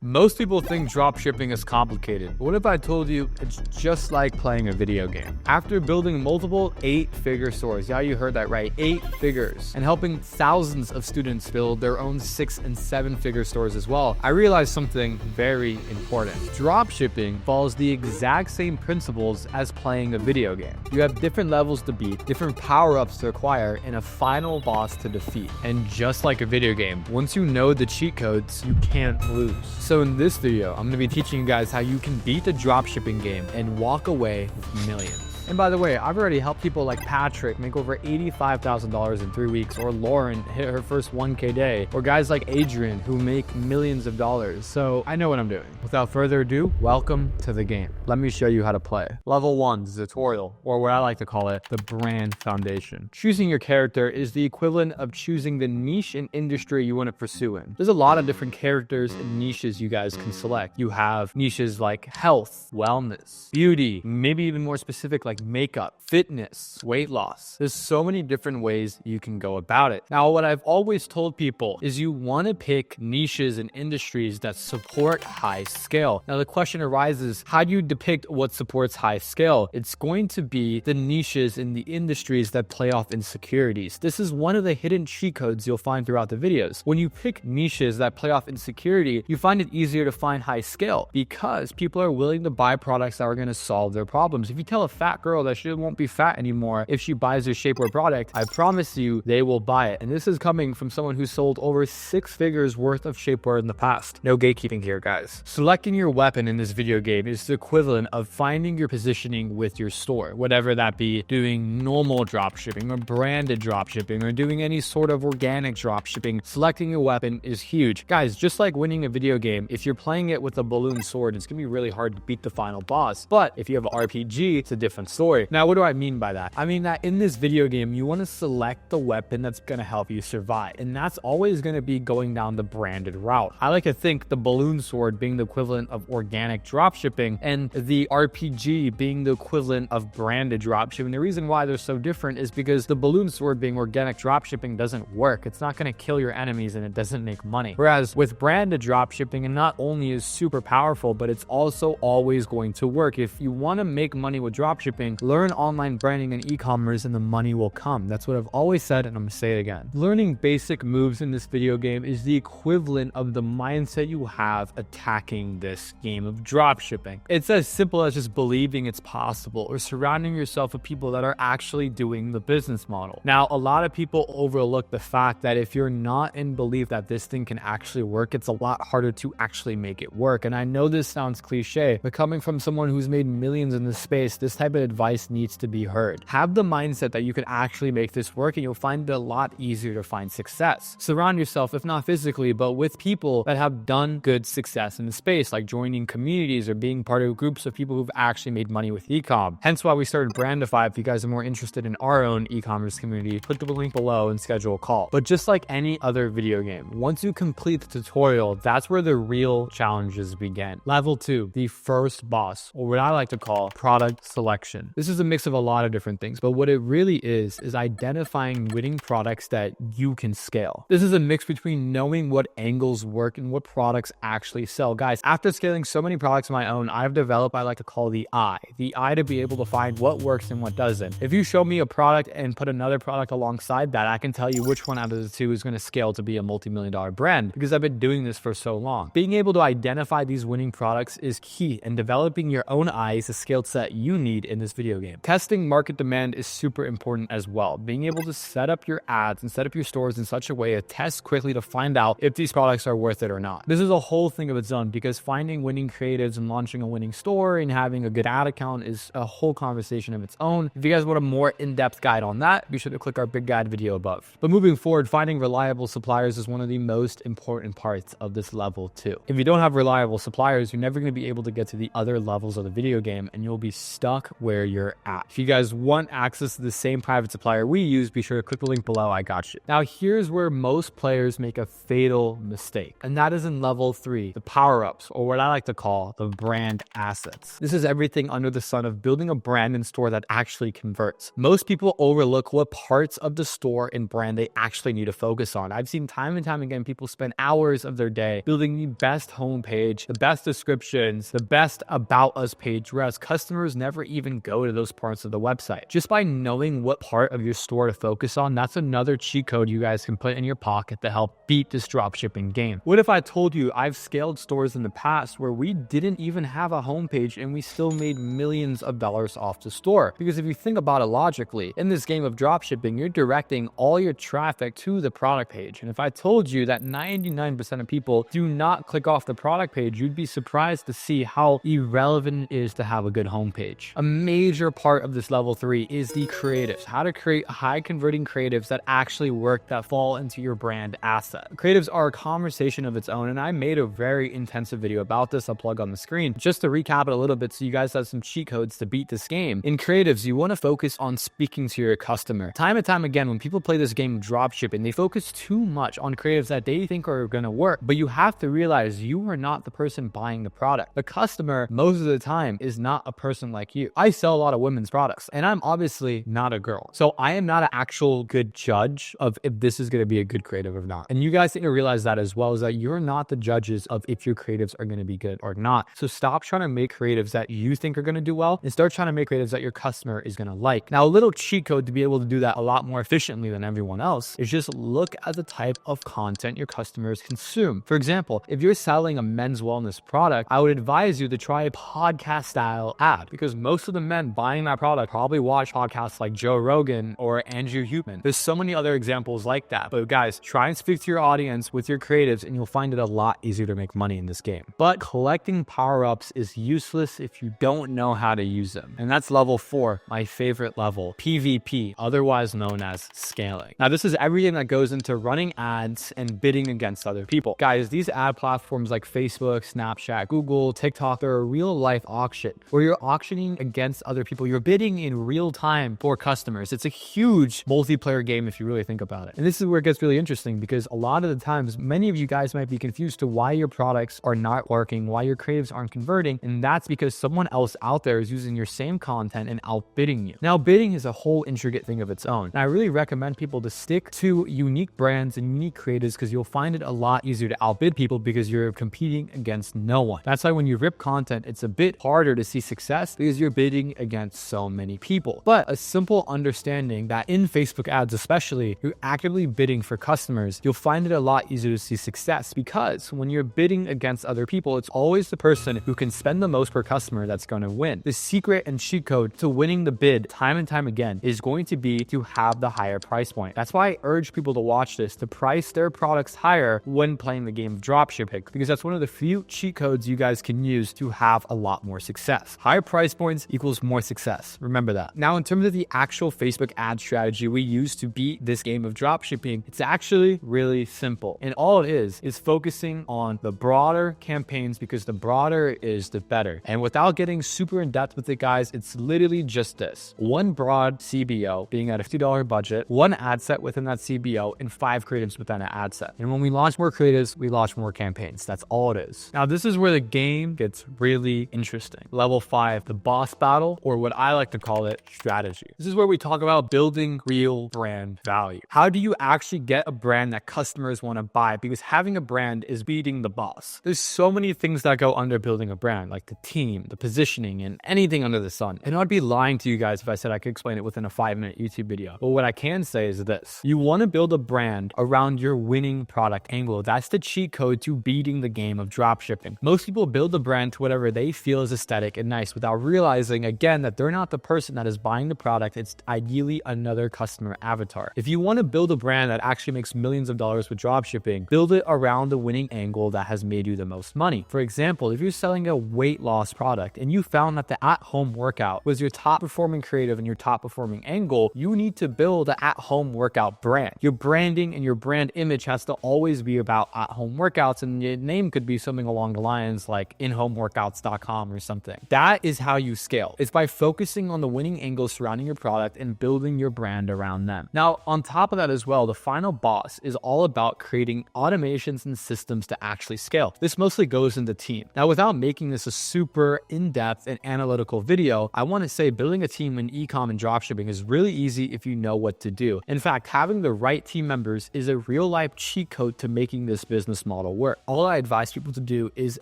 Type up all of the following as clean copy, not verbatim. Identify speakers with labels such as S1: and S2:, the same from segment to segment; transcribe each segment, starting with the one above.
S1: Most people think dropshipping is complicated, but what if I told you it's just like playing a video game? After building multiple 8-figure stores, yeah, you heard that right, 8 figures, and helping thousands of students build their own 6- and 7-figure stores as well, I realized something very important. Dropshipping follows the exact same principles as playing a video game. You have different levels to beat, different power-ups to acquire, and a final boss to defeat. And just like a video game, once you know the cheat codes, you can't lose. So in this video, I'm going to be teaching you guys how you can beat the dropshipping game and walk away with millions. And by the way, I've already helped people like Patrick make over $85,000 in 3 weeks, or Lauren hit her first 1K day, or guys like Adrian who make millions of dollars. So I know what I'm doing. Without further ado, welcome to the game. Let me show you how to play. Level 1 is tutorial, or what I like to call it, the brand foundation. Choosing your character is the equivalent of choosing the niche and industry you want to pursue in. There's a lot of different characters and niches you guys can select. You have niches like health, wellness, beauty, maybe even more specific like makeup, fitness, weight loss. There's so many different ways you can go about it. Now, what I've always told people is you want to pick niches and industries that support high scale. Now, the question arises, how do you depict what supports high scale? It's going to be the niches in the industries that play off insecurities. This is one of the hidden cheat codes you'll find throughout the videos. When you pick niches that play off insecurity, you find it easier to find high scale because people are willing to buy products that are going to solve their problems. If you tell a fat girl that she won't be fat anymore if she buys your shapewear product, I promise you they will buy it. And this is coming from someone who sold over 6 figures worth of shapewear in the past. No gatekeeping here, guys. Selecting your weapon in this video game is the equivalent of finding your positioning with your store, whatever that be doing normal dropshipping or branded dropshipping or doing any sort of organic dropshipping. Selecting your weapon is huge. Guys, just like winning a video game, if you're playing it with a balloon sword, it's gonna be really hard to beat the final boss. But if you have an RPG, it's a different story. Now, what do I mean by that? I mean that in this video game, you want to select the weapon that's going to help you survive. And that's always going to be going down the branded route. I like to think the balloon sword being the equivalent of organic dropshipping and the RPG being the equivalent of branded dropshipping. The reason why they're so different is because the balloon sword being organic dropshipping doesn't work. It's not going to kill your enemies and it doesn't make money. Whereas with branded dropshipping, it not only is super powerful, but it's also always going to work. If you want to make money with dropshipping, learn online branding and e-commerce and the money will come. That's what I've always said, and I'm gonna say it again. Learning basic moves in this video game is the equivalent of the mindset you have attacking this game of dropshipping. It's as simple as just believing it's possible or surrounding yourself with people that are actually doing the business model. Now, a lot of people overlook the fact that if you're not in belief that this thing can actually work, it's a lot harder to actually make it work. And I know this sounds cliche, but coming from someone who's made millions in this space, this type of advice needs to be heard. Have the mindset that you can actually make this work and you'll find it a lot easier to find success. Surround yourself, if not physically, but with people that have done good success in the space, like joining communities or being part of groups of people who've actually made money with e-com. Hence why we started Brandify. If you guys are more interested in our own e-commerce community, click the link below and schedule a call. But just like any other video game, once you complete the tutorial, that's where the real challenges begin. Level 2, the first boss, or what I like to call product selection. This is a mix of a lot of different things, but what it really is identifying winning products that you can scale. This is a mix between knowing what angles work and what products actually sell. Guys, after scaling so many products of my own, I've developed, I like to call the eye to be able to find what works and what doesn't. If you show me a product and put another product alongside that, I can tell you which one out of the two is going to scale to be a multi-million-dollar brand because I've been doing this for so long. Being able to identify these winning products is key, and developing your own eye is a skill set you need in this video game. Testing market demand is super important as well. Being able to set up your ads and set up your stores in such a way to test quickly to find out if these products are worth it or not. This is a whole thing of its own because finding winning creatives and launching a winning store and having a good ad account is a whole conversation of its own. If you guys want a more in-depth guide on that, be sure to click our big guide video above. But moving forward, finding reliable suppliers is one of the most important parts of this level 2. If you don't have reliable suppliers, you're never going to be able to get to the other levels of the video game and you'll be stuck with where you're at. If you guys want access to the same private supplier we use, be sure to click the link below. I got you. Now, here's where most players make a fatal mistake, and that is in level 3, the power-ups, or what I like to call the brand assets. This is everything under the sun of building a brand and store that actually converts. Most people overlook what parts of the store and brand they actually need to focus on. I've seen time and time again, people spend hours of their day building the best homepage, the best descriptions, the best about us page, whereas customers never even go to those parts of the website. Just by knowing what part of your store to focus on, that's another cheat code you guys can put in your pocket to help beat this dropshipping game. What if I told you I've scaled stores in the past where we didn't even have a homepage and we still made millions of dollars off the store? Because if you think about it logically, in this game of dropshipping, you're directing all your traffic to the product page. And if I told you that 99% of people do not click off the product page, you'd be surprised to see how irrelevant it is to have a good homepage. A major part of this level 3 is the creatives, how to create high converting creatives that actually work, that fall into your brand asset. Creatives are a conversation of its own, and I made a very intensive video about this. I'll plug on the screen. Just to recap it a little bit so you guys have some cheat codes to beat this game. In creatives, you want to focus on speaking to your customer. Time and time again, when people play this game of dropshipping, they focus too much on creatives that they think are going to work, but you have to realize you are not the person buying the product. The customer, most of the time, is not a person like you. I sell a lot of women's products, and I'm obviously not a girl. So I am not an actual good judge of if this is going to be a good creative or not. And you guys need to realize that as well, is that you're not the judges of if your creatives are going to be good or not. So stop trying to make creatives that you think are going to do well and start trying to make creatives that your customer is going to like. Now, a little cheat code to be able to do that a lot more efficiently than everyone else is just look at the type of content your customers consume. For example, if you're selling a men's wellness product, I would advise you to try a podcast style ad, because most of the men buying that product probably watch podcasts like Joe Rogan or Andrew Huberman. There's so many other examples like that. But guys, try and speak to your audience with your creatives and you'll find it a lot easier to make money in this game. But collecting power-ups is useless if you don't know how to use them. And that's level 4, my favorite level, PvP, otherwise known as scaling. Now, this is everything that goes into running ads and bidding against other people. Guys, these ad platforms like Facebook, Snapchat, Google, TikTok, they're a real life auction where you're auctioning against other people. You're bidding in real time for customers. It's a huge multiplayer game if you really think about it. And this is where it gets really interesting, because a lot of the times, many of you guys might be confused to why your products are not working, why your creatives aren't converting. And that's because someone else out there is using your same content and outbidding you. Now, bidding is a whole intricate thing of its own. And I really recommend people to stick to unique brands and unique creatives, because you'll find it a lot easier to outbid people because you're competing against no one. That's why when you rip content, it's a bit harder to see success because you're bidding against so many people. But a simple understanding that in Facebook ads, especially, you're actively bidding for customers, you'll find it a lot easier to see success, because when you're bidding against other people, it's always the person who can spend the most per customer that's going to win. The secret and cheat code to winning the bid time and time again is going to be to have the higher price point. That's why I urge people to watch this, to price their products higher when playing the game of dropshipping, because that's one of the few cheat codes you guys can use to have a lot more success. Higher price points equals more success. Remember that. Now, in terms of the actual Facebook ad strategy we use to beat this game of dropshipping, it's actually really simple. And all it is focusing on the broader campaigns, because the broader is the better. And without getting super in depth with it, guys, it's literally just this: one broad CBO being at a $50 budget, one ad set within that CBO, and 5 creatives within an ad set. And when we launch more creatives, we launch more campaigns. That's all it is. Now, this is where the game gets really interesting. Level 5, the boss battle, or what I like to call it, strategy. This is where we talk about building real brand value. How do you actually get a brand that customers want to buy? Because having a brand is beating the boss. There's so many things that go under building a brand, like the team, the positioning, and anything under the sun. And I'd be lying to you guys if I said I could explain it within a 5-minute YouTube video. But what I can say is this: you want to build a brand around your winning product angle. That's the cheat code to beating the game of dropshipping. Most people build a brand to whatever they feel is aesthetic and nice without realizing, again, that they're not the person that is buying the product. It's ideally another customer avatar. If you want to build a brand that actually makes millions of dollars with dropshipping, build it around the winning angle that has made you the most money. For example, if you're selling a weight loss product and you found that the at-home workout was your top performing creative and your top performing angle, you need to build an at-home workout brand. Your branding and your brand image has to always be about at-home workouts, and your name could be something along the lines like inhomeworkouts.com or something. That is how you scale. It's by focusing on the winning angles surrounding your product and building your brand around them. Now, on top of that as well, the final boss is all about creating automations and systems to actually scale. This mostly goes into team. Now, without making this a super in-depth and analytical video, I want to say building a team in e-com and dropshipping is really easy if you know what to do. In fact, having the right team members is a real-life cheat code to making this business model work. All I advise people to do is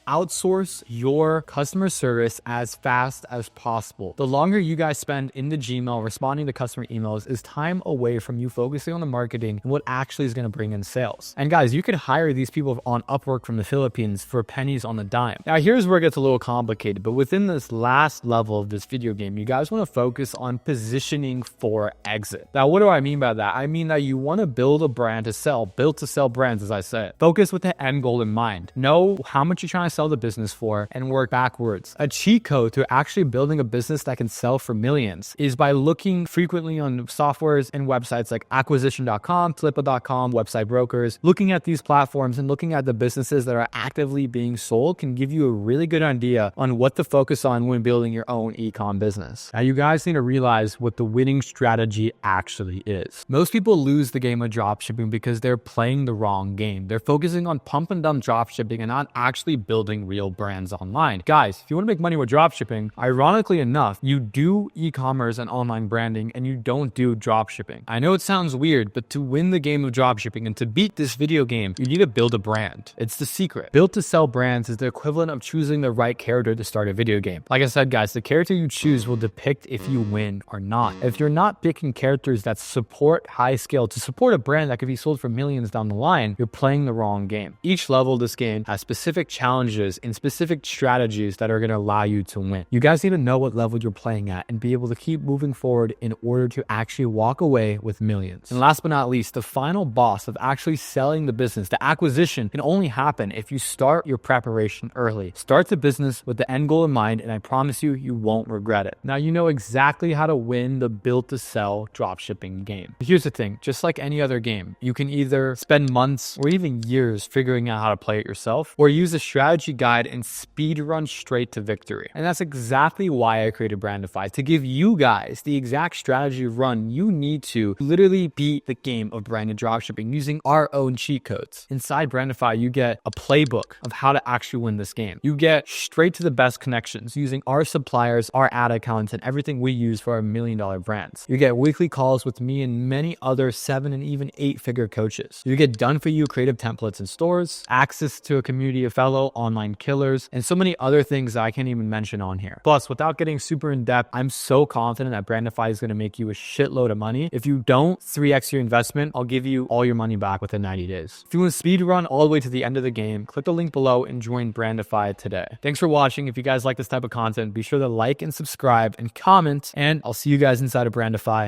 S1: outsource your customer service as fast as possible. The longer you guys spend in the Gmail responding to customer emails is time away from you focusing on the marketing and what actually is going to bring in sales. And guys, you can hire these people on Upwork from the Philippines for pennies on the dime. Now, here's where it gets a little complicated, but within this last level of this video game, you guys want to focus on positioning for exit. Now, what do I mean by that? I mean that you want to build a brand to sell, build to sell brands, as I said. Focus with the end goal in mind. Know how much you're trying to sell the business for and work backwards. A cheat code to actually building a business that can sell for millions is by looking frequently on softwares and websites like acquisition.com, flippa.com, website brokers. Looking at these platforms and looking at the businesses that are actively being sold can give you a really good idea on what to focus on when building your own e-com business. Now, you guys need to realize what the winning strategy actually is. Most people lose the game of dropshipping because they're playing the wrong game. They're focusing on pump and dump dropshipping and not actually building real brands online. Guys, if you want to make money with dropshipping, ironically enough, you do e-commerce and online branding and you don't do dropshipping. I know it sounds weird, but to win the game of dropshipping and to beat this video game, you need to build a brand. It's the secret. Built to sell brands is the equivalent of choosing the right character to start a video game. Like I said, guys, the character you choose will depict if you win or not. If you're not picking characters that support high scale to support a brand that could be sold for millions down the line, you're playing the wrong game. Each level of this game has specific challenges and specific strategies that are going to allow you to win. You guys need to know what level you're playing at and be able to keep moving forward in order to actually walk away with millions. And last but not least, the final boss of actually selling the business, the acquisition, can only happen if you start your preparation early. Start the business with the end goal in mind, and I promise you, you won't regret it. Now, you know exactly how to win the build to sell dropshipping game. Here's the thing, just like any other game, you can either spend months or even years figuring out how to play it yourself, or use a strategy guide and speed run straight to victory. And that's exactly why I created Brandify, to give you guys the exact strategy run you need to literally beat the game of branded dropshipping using our own cheat codes. Inside Brandify, you get a playbook of how to actually win this game. You get straight to the best connections using our suppliers, our ad accounts, and everything we use for our $1 million brands. You get weekly calls with me and many other 7 and even 8-figure coaches. You get done for you creative templates and stores, access to a community of fellow online killers, and so many other things that I can't even mention on here. Plus, without getting super in depth, I'm so confident that Brandify is going to make you a shitload of money. If you don't 3x your investment, I'll give you all your money back within 90 days. If you want to speed run all the way to the end of the game, click the link below and join Brandify today. Thanks for watching. If you guys like this type of content, be sure to like and subscribe and comment, and I'll see you guys inside of Brandify.